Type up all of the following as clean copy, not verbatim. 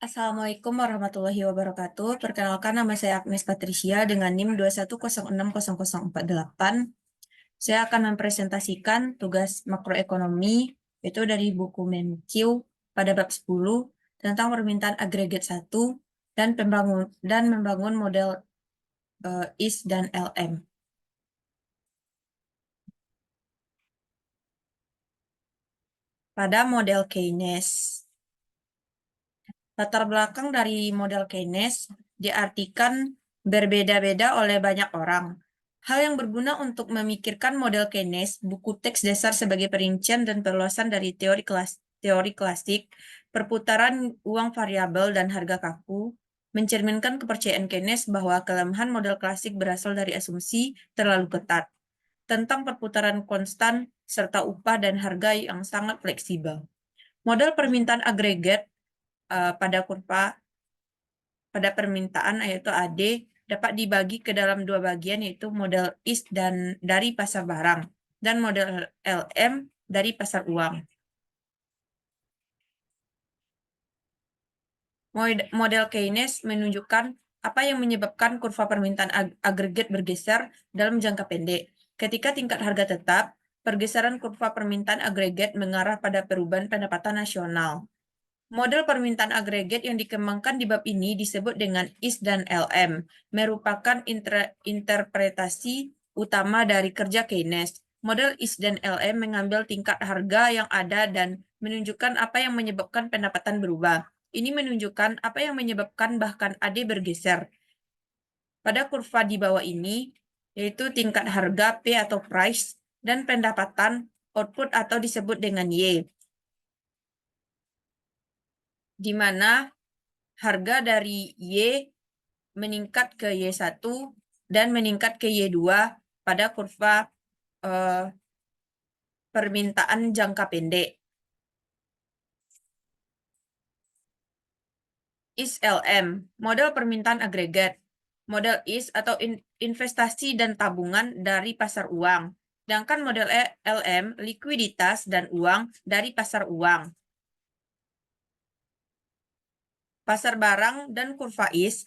Assalamualaikum warahmatullahi wabarakatuh. Perkenalkan, nama saya Agnes Patricia dengan NIM 210600048. Saya akan mempresentasikan tugas makroekonomi, yaitu dari buku Menkyu pada bab 10 tentang permintaan agregat 1 dan membangun model IS dan LM. Pada model Keynes. Latar belakang dari model Keynes diartikan berbeda-beda oleh banyak orang. Hal yang berguna untuk memikirkan model Keynes, buku teks dasar sebagai perincian dan perluasan dari teori klasik, perputaran uang variabel dan harga kaku, mencerminkan kepercayaan Keynes bahwa kelemahan model klasik berasal dari asumsi terlalu ketat tentang perputaran konstan serta upah dan harga yang sangat fleksibel. Model permintaan agregat pada permintaan yaitu AD dapat dibagi ke dalam dua bagian, yaitu model IS dan dari pasar barang dan model LM dari pasar uang. Model Keynes menunjukkan apa yang menyebabkan kurva permintaan agregat bergeser dalam jangka pendek. Ketika tingkat harga tetap, pergeseran kurva permintaan agregat mengarah pada perubahan pendapatan nasional. Model permintaan agregat yang dikembangkan di bab ini disebut dengan IS dan LM, merupakan interpretasi utama dari kerja Keynes. Model IS dan LM mengambil tingkat harga yang ada dan menunjukkan apa yang menyebabkan pendapatan berubah. Ini menunjukkan apa yang menyebabkan bahkan AD bergeser. Pada kurva di bawah ini, yaitu tingkat harga P atau price dan pendapatan output atau disebut dengan Y, di mana harga dari Y meningkat ke Y1 dan meningkat ke Y2 pada kurva permintaan jangka pendek. IS-LM, model permintaan agregat. Model IS atau investasi dan tabungan dari pasar uang. Sedangkan model LM, likuiditas dan uang dari pasar uang. Pasar barang dan kurva IS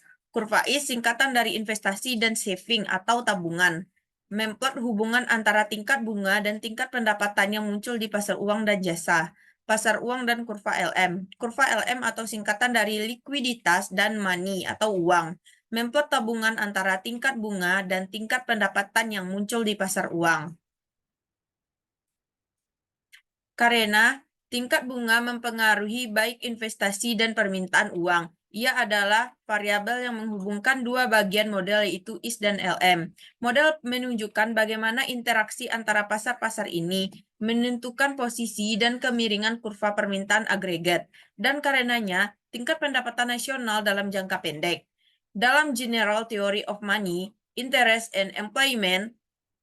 singkatan dari investasi dan saving atau tabungan. Memplot hubungan antara tingkat bunga dan tingkat pendapatan yang muncul di pasar uang dan jasa. Pasar uang dan kurva LM. Kurva LM atau singkatan dari likuiditas dan money atau uang. Memplot tabungan antara tingkat bunga dan tingkat pendapatan yang muncul di pasar uang. Karena tingkat bunga mempengaruhi baik investasi dan permintaan uang. Ia adalah variabel yang menghubungkan dua bagian model, yaitu IS dan LM. Model menunjukkan bagaimana interaksi antara pasar-pasar ini menentukan posisi dan kemiringan kurva permintaan agregat, dan karenanya tingkat pendapatan nasional dalam jangka pendek. Dalam General Theory of Money, Interest and Employment,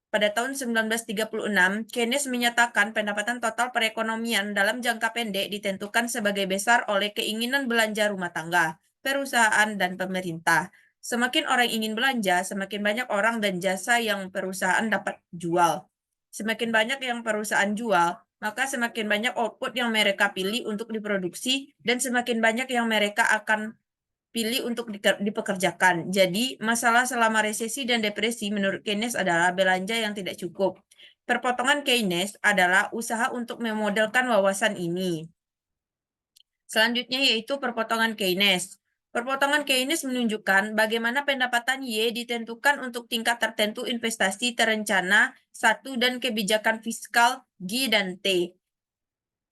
pada tahun 1936, Keynes menyatakan pendapatan total perekonomian dalam jangka pendek ditentukan sebagai besar oleh keinginan belanja rumah tangga, perusahaan, dan pemerintah. Semakin orang ingin belanja, semakin banyak orang dan jasa yang perusahaan dapat jual. Semakin banyak yang perusahaan jual, maka semakin banyak output yang mereka pilih untuk diproduksi, dan semakin banyak yang mereka akan pilih untuk dipekerjakan. Jadi, masalah selama resesi dan depresi menurut Keynes adalah belanja yang tidak cukup. Perpotongan Keynes adalah usaha untuk memodelkan wawasan ini. Selanjutnya yaitu perpotongan Keynes. Perpotongan Keynes menunjukkan bagaimana pendapatan Y ditentukan untuk tingkat tertentu investasi terencana 1 dan kebijakan fiskal G dan T.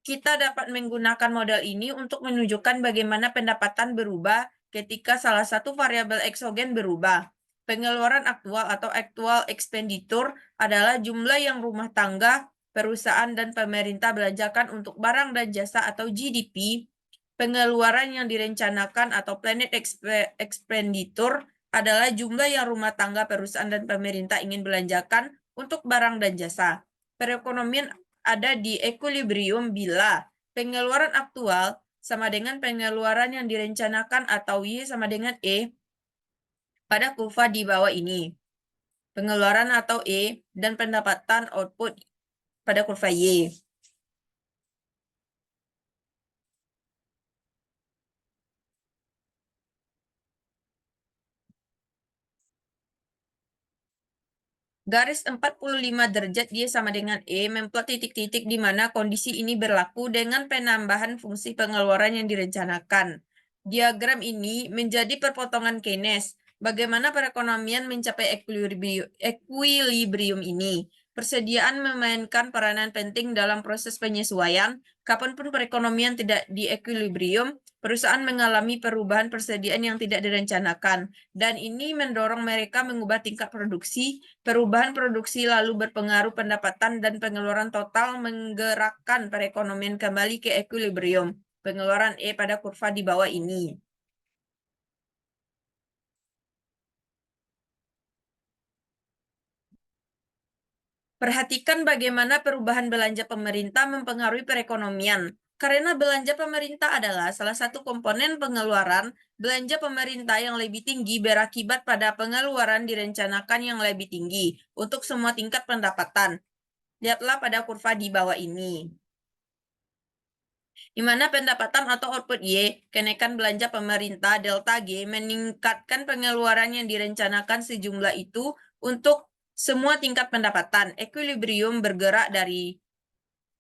Kita dapat menggunakan model ini untuk menunjukkan bagaimana pendapatan berubah ketika salah satu variabel eksogen berubah. Pengeluaran aktual atau actual expenditure adalah jumlah yang rumah tangga, perusahaan, dan pemerintah belanjakan untuk barang dan jasa atau GDP. Pengeluaran yang direncanakan atau planned expenditure adalah jumlah yang rumah tangga, perusahaan, dan pemerintah ingin belanjakan untuk barang dan jasa. Perekonomian ada di equilibrium bila pengeluaran aktual sama dengan pengeluaran yang direncanakan atau Y sama dengan E pada kurva di bawah ini. Pengeluaran atau E dan pendapatan output pada kurva Y. Garis 45 derajat Y sama dengan E memplot titik-titik di mana kondisi ini berlaku dengan penambahan fungsi pengeluaran yang direncanakan. Diagram ini menjadi perpotongan Keynes. Bagaimana perekonomian mencapai equilibrium ini? Persediaan memainkan peranan penting dalam proses penyesuaian. Kapanpun perekonomian tidak di equilibrium, perusahaan mengalami perubahan persediaan yang tidak direncanakan. Dan ini mendorong mereka mengubah tingkat produksi. Perubahan produksi lalu berpengaruh pendapatan dan pengeluaran total menggerakkan perekonomian kembali ke equilibrium. Pengeluaran E pada kurva di bawah ini. Perhatikan bagaimana perubahan belanja pemerintah mempengaruhi perekonomian. Karena belanja pemerintah adalah salah satu komponen pengeluaran, belanja pemerintah yang lebih tinggi berakibat pada pengeluaran direncanakan yang lebih tinggi untuk semua tingkat pendapatan. Lihatlah pada kurva di bawah ini. Di mana pendapatan atau output Y, kenaikan belanja pemerintah delta G meningkatkan pengeluaran yang direncanakan sejumlah itu untuk semua tingkat pendapatan. Equilibrium bergerak dari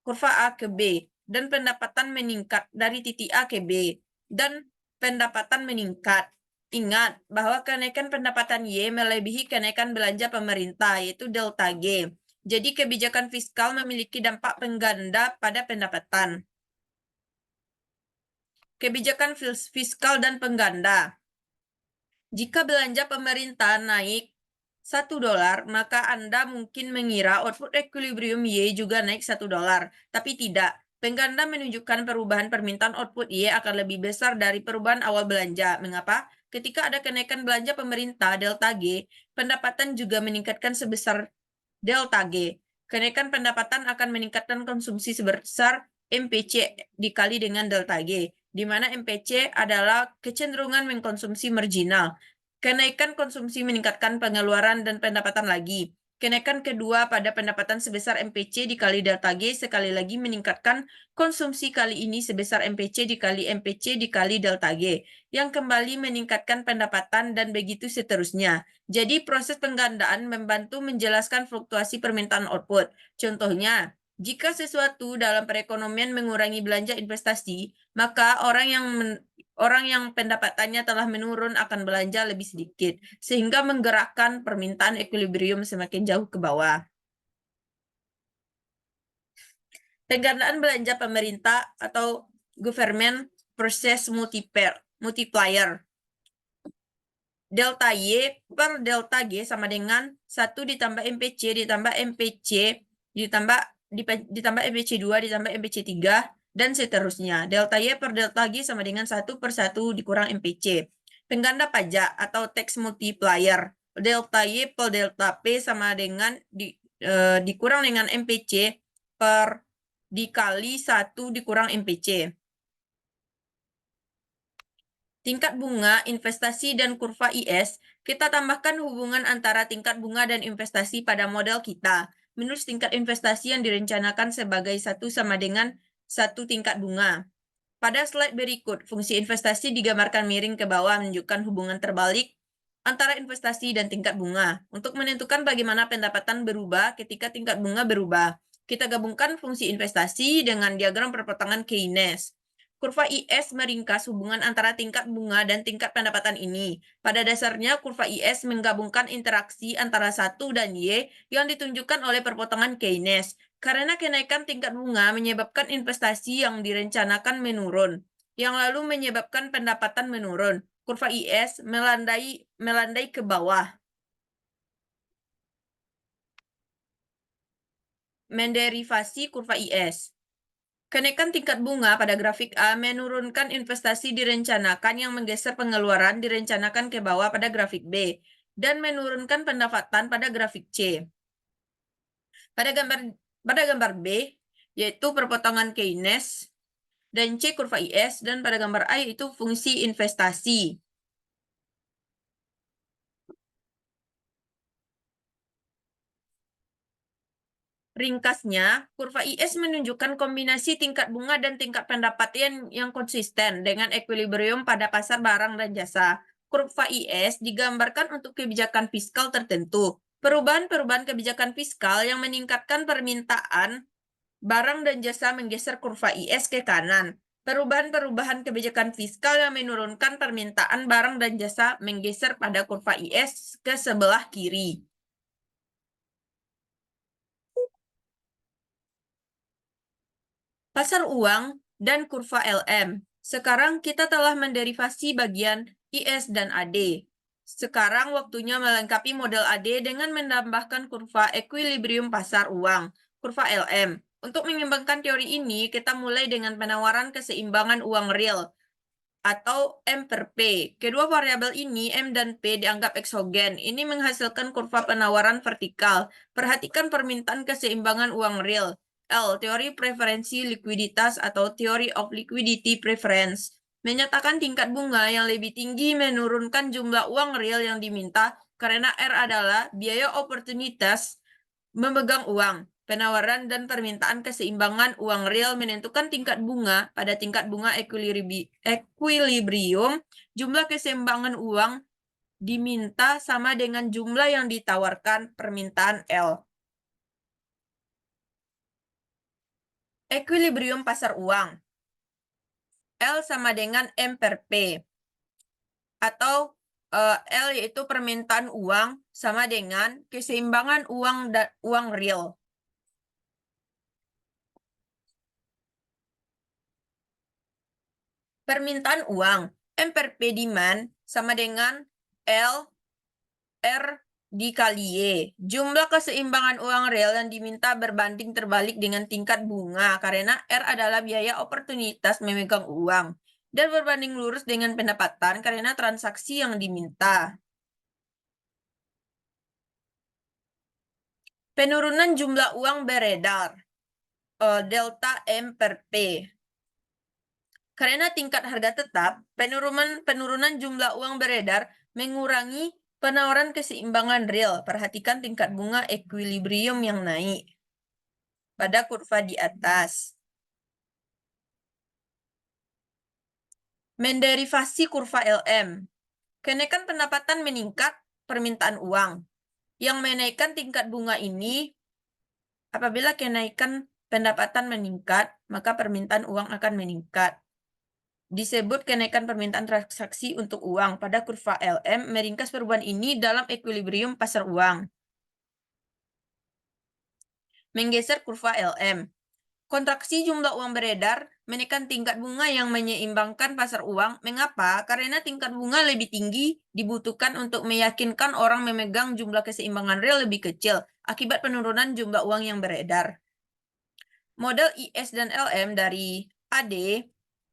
kurva A ke B, dan pendapatan meningkat dari titik A ke B, dan pendapatan meningkat. Ingat bahwa kenaikan pendapatan Y melebihi kenaikan belanja pemerintah, yaitu delta G. Jadi kebijakan fiskal memiliki dampak pengganda pada pendapatan. Kebijakan fiskal dan pengganda. Jika belanja pemerintah naik $1, maka Anda mungkin mengira output equilibrium Y juga naik $1, tapi tidak. Pengganda menunjukkan perubahan permintaan output Y akan lebih besar dari perubahan awal belanja. Mengapa? Ketika ada kenaikan belanja pemerintah delta G, pendapatan juga meningkatkan sebesar delta G. Kenaikan pendapatan akan meningkatkan konsumsi sebesar MPC dikali dengan delta G, di mana MPC adalah kecenderungan mengkonsumsi marginal. Kenaikan konsumsi meningkatkan pengeluaran dan pendapatan lagi. Kenaikan kedua pada pendapatan sebesar MPC dikali delta G sekali lagi meningkatkan konsumsi, kali ini sebesar MPC dikali MPC dikali delta G, yang kembali meningkatkan pendapatan dan begitu seterusnya. Jadi proses penggandaan membantu menjelaskan fluktuasi permintaan output. Contohnya, jika sesuatu dalam perekonomian mengurangi belanja investasi, maka orang yang pendapatannya telah menurun akan belanja lebih sedikit, sehingga menggerakkan permintaan equilibrium semakin jauh ke bawah. Penggandaan belanja pemerintah atau government purchase multiplier. Delta Y per delta G sama dengan 1 ditambah MPC ditambah MPC ditambah MPC 2 ditambah MPC 3 dan seterusnya. Delta Y per delta G sama dengan 1 per 1 dikurang MPC. Pengganda pajak atau tax multiplier. Delta Y per delta P sama dengan dikurang dengan MPC per dikali 1 dikurang MPC. Tingkat bunga, investasi, dan kurva IS, kita tambahkan hubungan antara tingkat bunga dan investasi pada model kita. Menurut tingkat investasi yang direncanakan sebagai 1 sama dengan 1 tingkat bunga. Pada slide berikut, fungsi investasi digambarkan miring ke bawah menunjukkan hubungan terbalik antara investasi dan tingkat bunga. Untuk menentukan bagaimana pendapatan berubah ketika tingkat bunga berubah, kita gabungkan fungsi investasi dengan diagram perpotongan Keynes. Kurva IS meringkas hubungan antara tingkat bunga dan tingkat pendapatan ini. Pada dasarnya, kurva IS menggabungkan interaksi antara 1 dan Y yang ditunjukkan oleh perpotongan Keynes. Karena kenaikan tingkat bunga menyebabkan investasi yang direncanakan menurun, yang lalu menyebabkan pendapatan menurun. Kurva IS melandai ke bawah. Menderivasi kurva IS. Kenaikan tingkat bunga pada grafik A menurunkan investasi direncanakan yang menggeser pengeluaran direncanakan ke bawah pada grafik B, dan menurunkan pendapatan pada grafik C. Pada gambar B, yaitu perpotongan Keynes, dan C kurva IS, dan pada gambar A yaitu fungsi investasi. Ringkasnya, kurva IS menunjukkan kombinasi tingkat bunga dan tingkat pendapatan yang konsisten dengan equilibrium pada pasar barang dan jasa. Kurva IS digambarkan untuk kebijakan fiskal tertentu. Perubahan-perubahan kebijakan fiskal yang meningkatkan permintaan barang dan jasa menggeser kurva IS ke kanan. Perubahan-perubahan kebijakan fiskal yang menurunkan permintaan barang dan jasa menggeser pada kurva IS ke sebelah kiri. Pasar uang dan kurva LM. Sekarang kita telah menderivasi bagian IS dan AD. Sekarang waktunya melengkapi model AD dengan menambahkan kurva equilibrium pasar uang, kurva LM. Untuk mengembangkan teori ini, kita mulai dengan penawaran keseimbangan uang real atau M per P. Kedua variabel ini, M dan P, dianggap eksogen. Ini menghasilkan kurva penawaran vertikal. Perhatikan permintaan keseimbangan uang real. L. Teori preferensi likuiditas atau Theory of Liquidity Preference. Menyatakan tingkat bunga yang lebih tinggi menurunkan jumlah uang real yang diminta karena R adalah biaya oportunitas memegang uang. Penawaran dan permintaan keseimbangan uang real menentukan tingkat bunga. Pada tingkat bunga equilibrium, jumlah keseimbangan uang diminta sama dengan jumlah yang ditawarkan permintaan L. Equilibrium pasar uang. L sama dengan M per P. Atau L yaitu permintaan uang sama dengan keseimbangan uang real. Permintaan uang, M per P demand sama dengan L R dikali Y. Jumlah keseimbangan uang real yang diminta berbanding terbalik dengan tingkat bunga karena R adalah biaya oportunitas memegang uang dan berbanding lurus dengan pendapatan karena transaksi yang diminta. Penurunan jumlah uang beredar, delta M per P. Karena tingkat harga tetap, penurunan jumlah uang beredar mengurangi penawaran keseimbangan real. Perhatikan tingkat bunga equilibrium yang naik pada kurva di atas. Menderivasi kurva LM. Kenaikan pendapatan meningkat permintaan uang. Yang menaikkan tingkat bunga ini, apabila kenaikan pendapatan meningkat, maka permintaan uang akan meningkat. Disebut kenaikan permintaan transaksi untuk uang pada kurva LM, meringkas perubahan ini dalam equilibrium pasar uang. Menggeser kurva LM. Kontraksi jumlah uang beredar menekan tingkat bunga yang menyeimbangkan pasar uang. Mengapa? Karena tingkat bunga lebih tinggi dibutuhkan untuk meyakinkan orang memegang jumlah keseimbangan real lebih kecil akibat penurunan jumlah uang yang beredar. Model IS dan LM dari AD,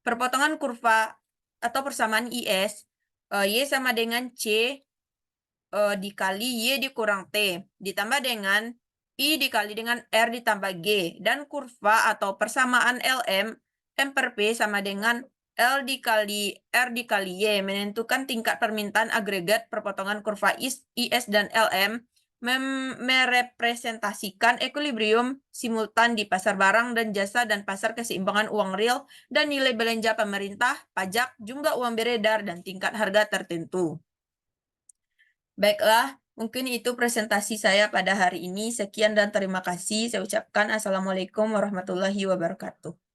perpotongan kurva atau persamaan IS, Y sama dengan C dikali Y dikurang T, ditambah dengan I dikali dengan R ditambah G. Dan kurva atau persamaan LM, M per P sama dengan L dikali R dikali Y, menentukan tingkat permintaan agregat perpotongan kurva IS dan LM, merepresentasikan equilibrium simultan di pasar barang dan jasa dan pasar keseimbangan uang real dan nilai belanja pemerintah, pajak, jumlah uang beredar, dan tingkat harga tertentu. Baiklah, mungkin itu presentasi saya pada hari ini. Sekian dan terima kasih. Saya ucapkan Assalamualaikum warahmatullahi wabarakatuh.